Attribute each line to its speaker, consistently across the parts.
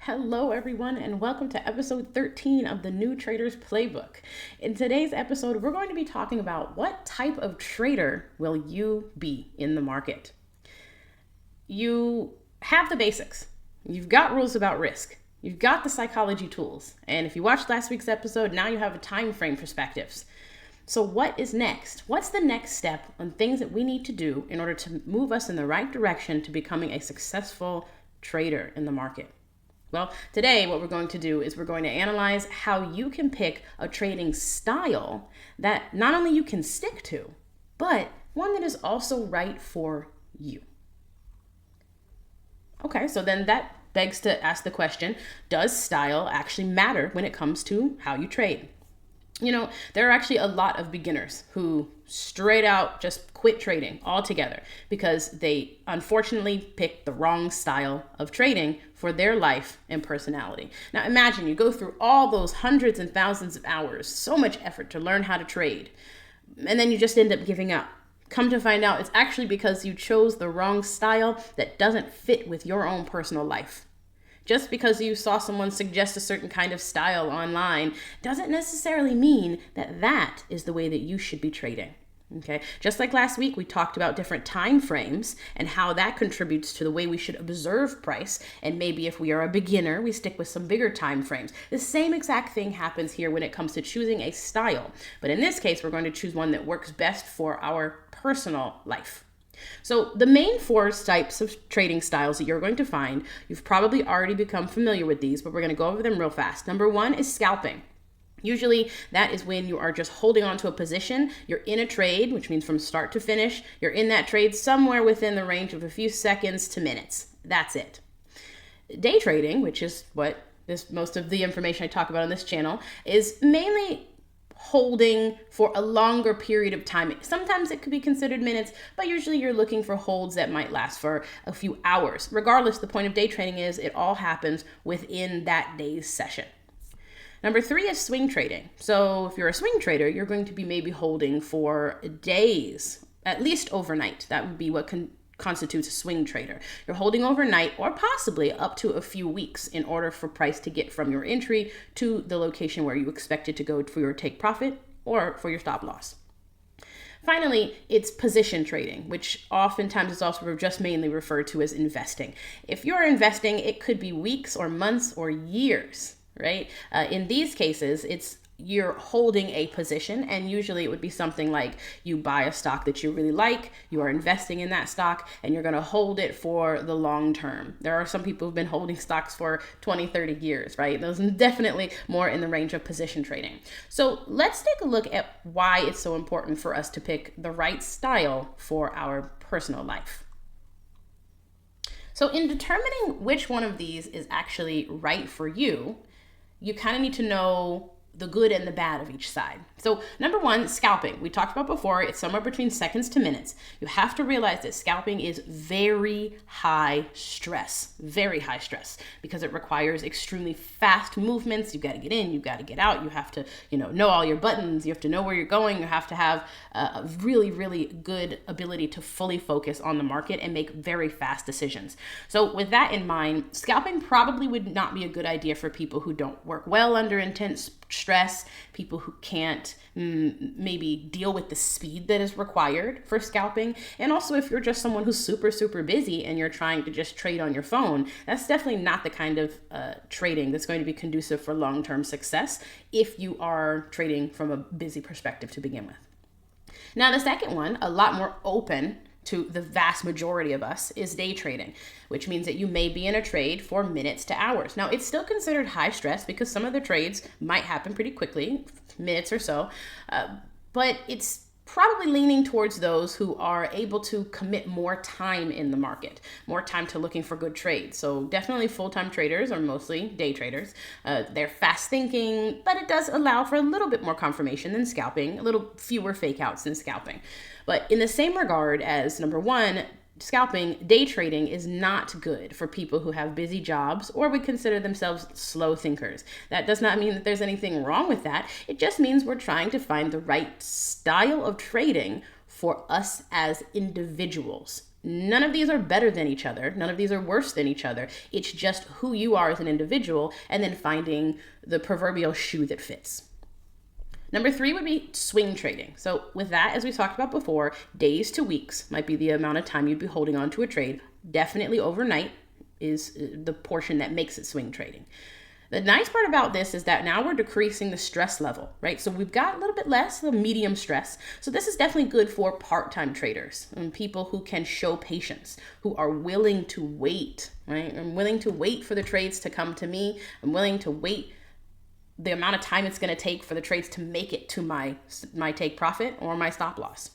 Speaker 1: Hello, everyone, and welcome to episode 13 of the New Trader's Playbook. In today's episode, we're going to be talking about what type of trader will you be in the market. You have the basics. You've got rules about risk. You've got the psychology tools. And if you watched last week's episode, now you have a time frame perspectives. So what is next? What's the next step on things that we need to do in order to move us in the right direction to becoming a successful trader in the market? Well, today what we're going to do is we're going to analyze how you can pick a trading style that not only you can stick to, but one that is also right for you. Okay, so then that begs to ask the question, does style actually matter when it comes to how you trade? You know, there are actually a lot of beginners who straight out just quit trading altogether because they unfortunately picked the wrong style of trading for their life and personality. Now imagine you go through all those hundreds and thousands of hours, so much effort to learn how to trade, and then you just end up giving up. Come to find out, it's actually because you chose the wrong style that doesn't fit with your own personal life. Just because you saw someone suggest a certain kind of style online doesn't necessarily mean that that is the way that you should be trading. Okay, just like last week, we talked about different time frames and how that contributes to the way we should observe price. And maybe if we are a beginner, we stick with some bigger time frames. The same exact thing happens here when it comes to choosing a style. But in this case, we're going to choose one that works best for our personal life. So the main four types of trading styles that you're going to find, you've probably already become familiar with these, but we're going to go over them real fast. Number one is scalping. Usually that is when you are just holding on to a position. You're in a trade, which means from start to finish. You're in that trade somewhere within the range of a few seconds to minutes. That's it. Day trading, which is what most of the information I talk about on this channel, is mainly holding for a longer period of time. Sometimes it could be considered minutes, but usually you're looking for holds that might last for a few hours. Regardless, the point of day trading is it all happens within that day's session. Number three is swing trading. So if you're a swing trader, you're going to be maybe holding for days, at least overnight. That would be what constitutes a swing trader. You're holding overnight or possibly up to a few weeks in order for price to get from your entry to the location where you expect it to go for your take profit or for your stop loss. Finally, it's position trading, which oftentimes is also just mainly referred to as investing. If you're investing, it could be weeks or months or years, right? In these cases, you're holding a position, and usually it would be something like you buy a stock that you really like, you are investing in that stock, and you're going to hold it for the long term. There are some people who've been holding stocks for 20, 30 years, right? Those are definitely more in the range of position trading. So let's take a look at why it's so important for us to pick the right style for our personal life. So in determining which one of these is actually right for you, you kind of need to know the good and the bad of each side. So number one, scalping. We talked about before, it's somewhere between seconds to minutes. You have to realize that scalping is very high stress, because it requires extremely fast movements. You've got to get in, you've got to get out. You have to, know all your buttons. You have to know where you're going. You have to have a really, really good ability to fully focus on the market and make very fast decisions. So with that in mind, scalping probably would not be a good idea for people who don't work well under intense stress, people who can't maybe deal with the speed that is required for scalping. And also if you're just someone who's super, super busy and you're trying to just trade on your phone, that's definitely not the kind of trading that's going to be conducive for long-term success if you are trading from a busy perspective to begin with. Now, the second one, a lot more open to the vast majority of us, is day trading, which means that you may be in a trade for minutes to hours. Now, it's still considered high stress because some of the trades might happen pretty quickly, minutes or so, but it's probably leaning towards those who are able to commit more time in the market, more time to looking for good trades. So definitely full-time traders are mostly day traders. They're fast thinking, but it does allow for a little bit more confirmation than scalping, a little fewer fake outs than scalping. But in the same regard as number one, scalping, day trading is not good for people who have busy jobs or would consider themselves slow thinkers. That does not mean that there's anything wrong with that. It just means we're trying to find the right style of trading for us as individuals. None of these are better than each other. None of these are worse than each other. It's just who you are as an individual and then finding the proverbial shoe that fits. Number 3 would be swing trading. So with that, as we talked about before, days to weeks might be the amount of time you'd be holding on to a trade. Definitely overnight is the portion that makes it swing trading. The nice part about this is that now we're decreasing the stress level, right? So we've got a little bit less of medium stress. So this is definitely good for part-time traders and people who can show patience, who are willing to wait, right? I'm willing to wait for the trades to come to me. I'm willing to wait the amount of time it's going to take for the trades to make it to my take profit or my stop loss.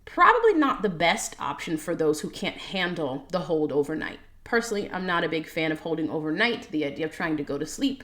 Speaker 1: Probably not the best option for those who can't handle the hold overnight. Personally, I'm not a big fan of holding overnight. The idea of trying to go to sleep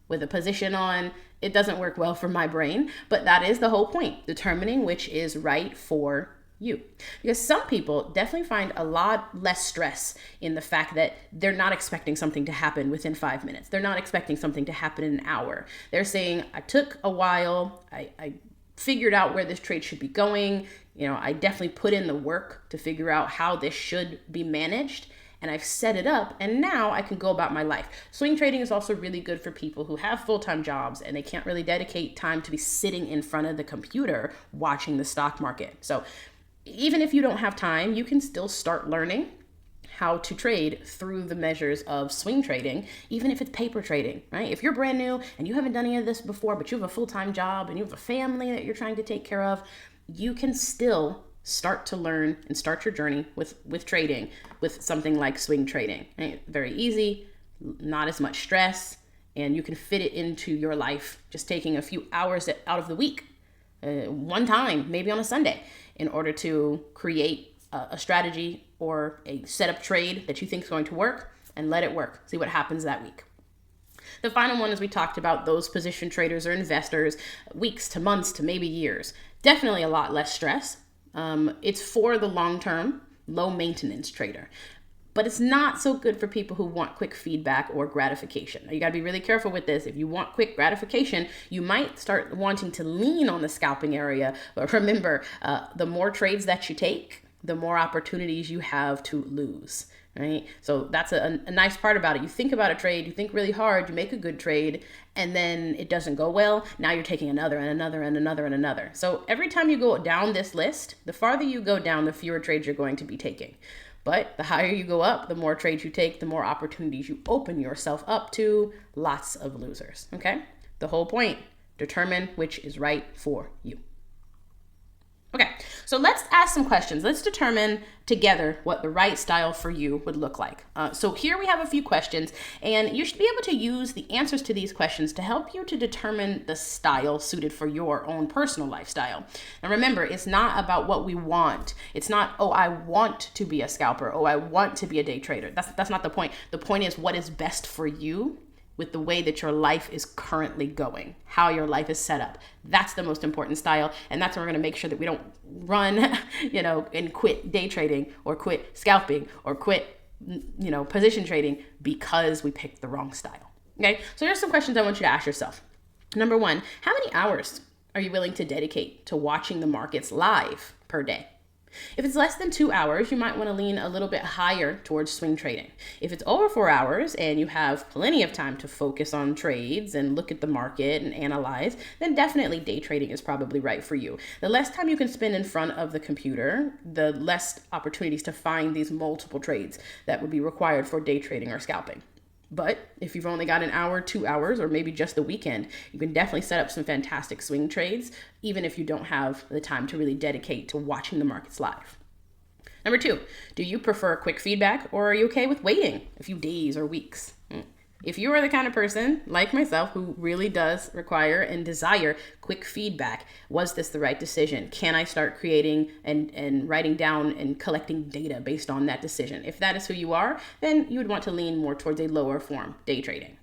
Speaker 1: with a position on, it doesn't work well for my brain, but that is the whole point, determining which is right for you. Because some people definitely find a lot less stress in the fact that they're not expecting something to happen within 5 minutes. They're not expecting something to happen in an hour. They're saying, I took a while, I figured out where this trade should be going. I definitely put in the work to figure out how this should be managed. And I've set it up, and now I can go about my life. Swing trading is also really good for people who have full-time jobs and they can't really dedicate time to be sitting in front of the computer watching the stock market. So even if you don't have time, you can still start learning how to trade through the measures of swing trading, even if it's paper trading, right? If you're brand new and you haven't done any of this before, but you have a full-time job and you have a family that you're trying to take care of, you can still start to learn and start your journey with trading with something like swing trading. Right? Very easy, not as much stress, and you can fit it into your life, just taking a few hours out of the week, one time, maybe on a Sunday, in order to create a strategy or a setup trade that you think is going to work, and let it work. See what happens that week. The final one is we talked about those position traders or investors, weeks to months to maybe years. Definitely a lot less stress. It's for the long-term, low-maintenance trader. But it's not so good for people who want quick feedback or gratification. Now, you got to be really careful with this. If you want quick gratification, you might start wanting to lean on the scalping area. But remember, the more trades that you take, the more opportunities you have to lose. Right? So that's a nice part about it. You think about a trade, you think really hard, you make a good trade, and then it doesn't go well. Now you're taking another and another and another and another. So every time you go down this list, the farther you go down, the fewer trades you're going to be taking. But the higher you go up, the more trades you take, the more opportunities you open yourself up to. Lots of losers. Okay? The whole point, determine which is right for you. Okay, so let's ask some questions. Let's determine together what the right style for you would look like. So here we have a few questions, and you should be able to use the answers to these questions to help you to determine the style suited for your own personal lifestyle. Now remember, it's not about what we want. It's not, oh, I want to be a scalper. Oh, I want to be a day trader. That's not the point. The point is what is best for you with the way that your life is currently going, how your life is set up. That's the most important style. And that's where we're going to make sure that we don't run, and quit day trading or quit scalping or quit, position trading because we picked the wrong style. Okay. So here's some questions I want you to ask yourself. Number 1, how many hours are you willing to dedicate to watching the markets live per day? If it's less than 2 hours, you might want to lean a little bit higher towards swing trading. If it's over 4 hours and you have plenty of time to focus on trades and look at the market and analyze, then definitely day trading is probably right for you. The less time you can spend in front of the computer, the less opportunities to find these multiple trades that would be required for day trading or scalping. But if you've only got an hour, 2 hours, or maybe just the weekend, you can definitely set up some fantastic swing trades, even if you don't have the time to really dedicate to watching the markets live. Number 2, do you prefer quick feedback, or are you okay with waiting a few days or weeks? If you are the kind of person, like myself, who really does require and desire quick feedback, was this the right decision? Can I start creating and writing down and collecting data based on that decision? If that is who you are, then you would want to lean more towards a lower form, day trading.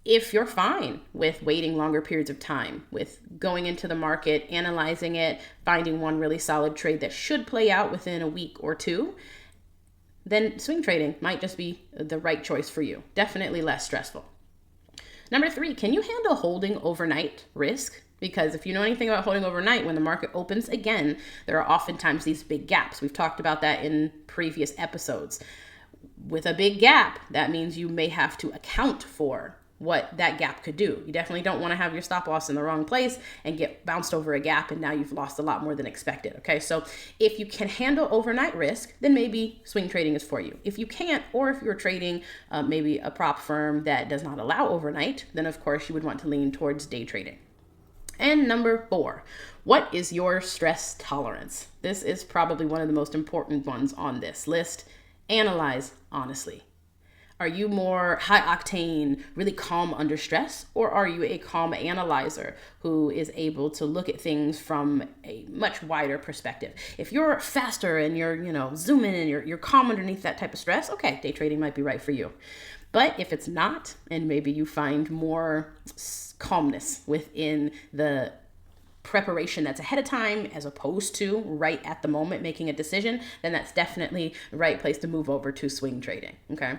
Speaker 1: If you're fine with waiting longer periods of time, with going into the market, analyzing it, finding one really solid trade that should play out within a week or two, then swing trading might just be the right choice for you. Definitely less stressful. Number 3, can you handle holding overnight risk? Because if you know anything about holding overnight, when the market opens again, there are oftentimes these big gaps. We've talked about that in previous episodes. With a big gap, that means you may have to account for what that gap could do. You definitely don't want to have your stop loss in the wrong place and get bounced over a gap and now you've lost a lot more than expected. Okay, so if you can handle overnight risk, then maybe swing trading is for you. If you can't, or if you're trading maybe a prop firm that does not allow overnight, then of course you would want to lean towards day trading. And number 4, what is your stress tolerance? This is probably one of the most important ones on this list. Analyze honestly. Are you more high octane, really calm under stress? Or are you a calm analyzer who is able to look at things from a much wider perspective? If you're faster and you're, zooming and you're calm underneath that type of stress, okay, day trading might be right for you. But if it's not, and maybe you find more calmness within the preparation that's ahead of time as opposed to right at the moment making a decision, then that's definitely the right place to move over to swing trading, okay?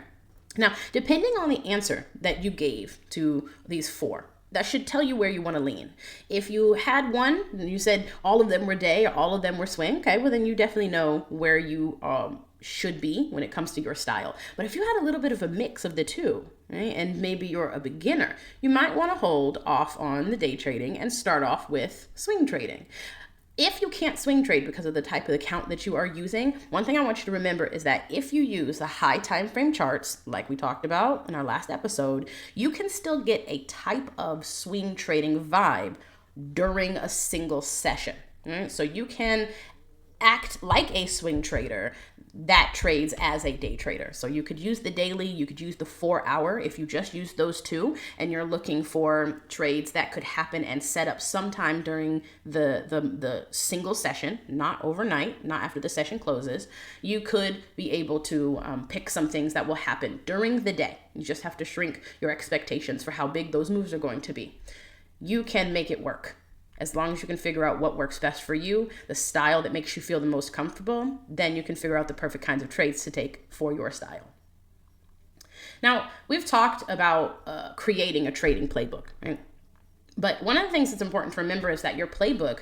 Speaker 1: Now, depending on the answer that you gave to these 4, that should tell you where you want to lean. If you had one, and you said all of them were day or all of them were swing, okay, well then you definitely know where you should be when it comes to your style. But if you had a little bit of a mix of the two, right, and maybe you're a beginner, you might want to hold off on the day trading and start off with swing trading. If you can't swing trade because of the type of account that you are using, one thing I want you to remember is that if you use the high time frame charts, like we talked about in our last episode, you can still get a type of swing trading vibe during a single session. Right? So you can act like a swing trader that trades as a day trader. So you could use the daily, you could use the 4 hour if you just use those two and you're looking for trades that could happen and set up sometime during the single session, not overnight, not after the session closes. You could be able to pick some things that will happen during the day. You just have to shrink your expectations for how big those moves are going to be. You can make it work. As long as you can figure out what works best for you, the style that makes you feel the most comfortable, then you can figure out the perfect kinds of trades to take for your style. Now, we've talked about creating a trading playbook, right? But one of the things that's important to remember is that your playbook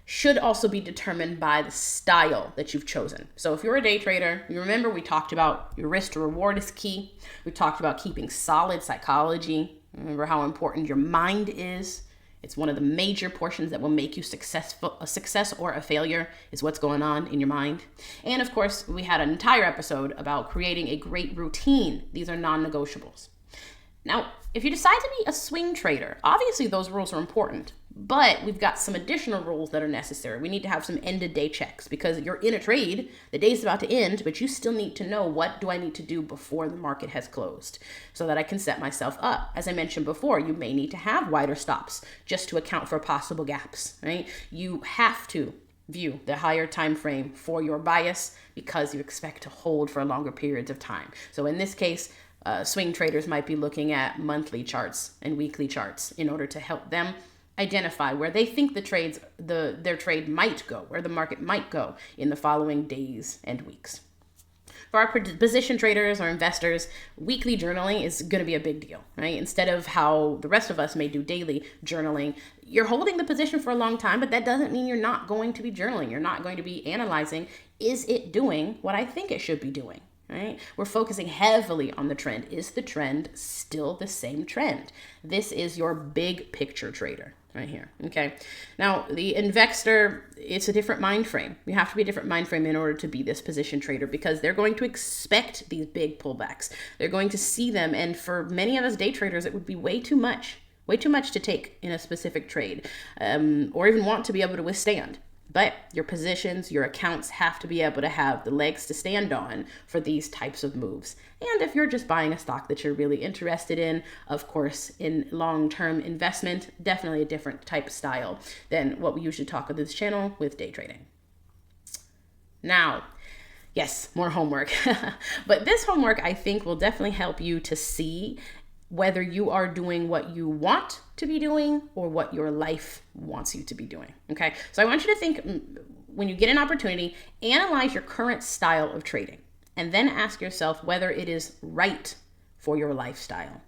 Speaker 1: should also be determined by the style that you've chosen. So if you're a day trader, you remember we talked about your risk to reward is key. We talked about keeping solid psychology. Remember how important your mind is. It's one of the major portions that will make you successful. A success or a failure is what's going on in your mind. And of course, we had an entire episode about creating a great routine. These are non-negotiables. Now, if you decide to be a swing trader, obviously those rules are important, but we've got some additional rules that are necessary. We need to have some end-of-day checks because you're in a trade, the day's about to end, but you still need to know what do I need to do before the market has closed so that I can set myself up. As I mentioned before, you may need to have wider stops just to account for possible gaps, right? You have to view the higher time frame for your bias because you expect to hold for longer periods of time. So in this case, swing traders might be looking at monthly charts and weekly charts in order to help them identify where they think their trade might go, where the market might go in the following days and weeks. For our position traders or investors, weekly journaling is going to be a big deal, right? Instead of how the rest of us may do daily journaling, you're holding the position for a long time, but that doesn't mean you're not going to be journaling. You're not going to be analyzing, is it doing what I think it should be doing? Right? We're focusing heavily on the trend. Is the trend still the same trend? This is your big picture trader right here. Okay. Now, the investor, it's a different mind frame. You have to be a different mind frame in order to be this position trader because they're going to expect these big pullbacks. They're going to see them. And for many of us day traders, it would be way too much to take in a specific trade or even want to be able to withstand. But your positions, your accounts have to be able to have the legs to stand on for these types of moves. And if you're just buying a stock that you're really interested in, of course, in long-term investment, definitely a different type of style than what we usually talk on this channel with day trading. Now, yes, more homework. But this homework, I think, will definitely help you to see whether you are doing what you want to be doing or what your life wants you to be doing. Okay. So I want you to think when you get an opportunity, analyze your current style of trading and then ask yourself whether it is right for your lifestyle.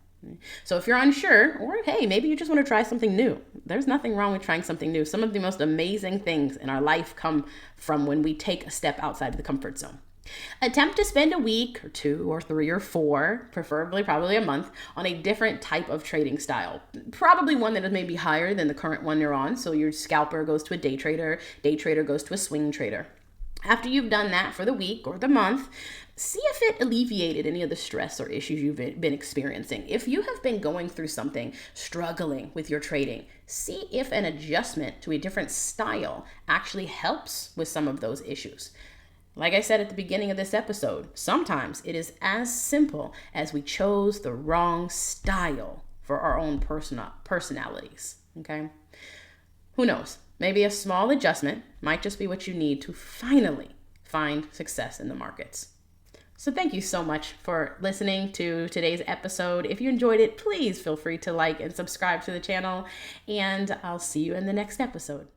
Speaker 1: So if you're unsure, or hey, maybe you just want to try something new, there's nothing wrong with trying something new. Some of the most amazing things in our life come from when we take a step outside of the comfort zone. Attempt to spend a week or 2 or 3 or 4, preferably probably a month, on a different type of trading style. Probably one that is maybe higher than the current one you're on. So your scalper goes to a day trader goes to a swing trader. After you've done that for the week or the month, see if it alleviated any of the stress or issues you've been experiencing. If you have been going through something, struggling with your trading, see if an adjustment to a different style actually helps with some of those issues. Like I said at the beginning of this episode, sometimes it is as simple as we chose the wrong style for our own personalities, okay? Who knows? Maybe a small adjustment might just be what you need to finally find success in the markets. So thank you so much for listening to today's episode. If you enjoyed it, please feel free to like and subscribe to the channel, and I'll see you in the next episode.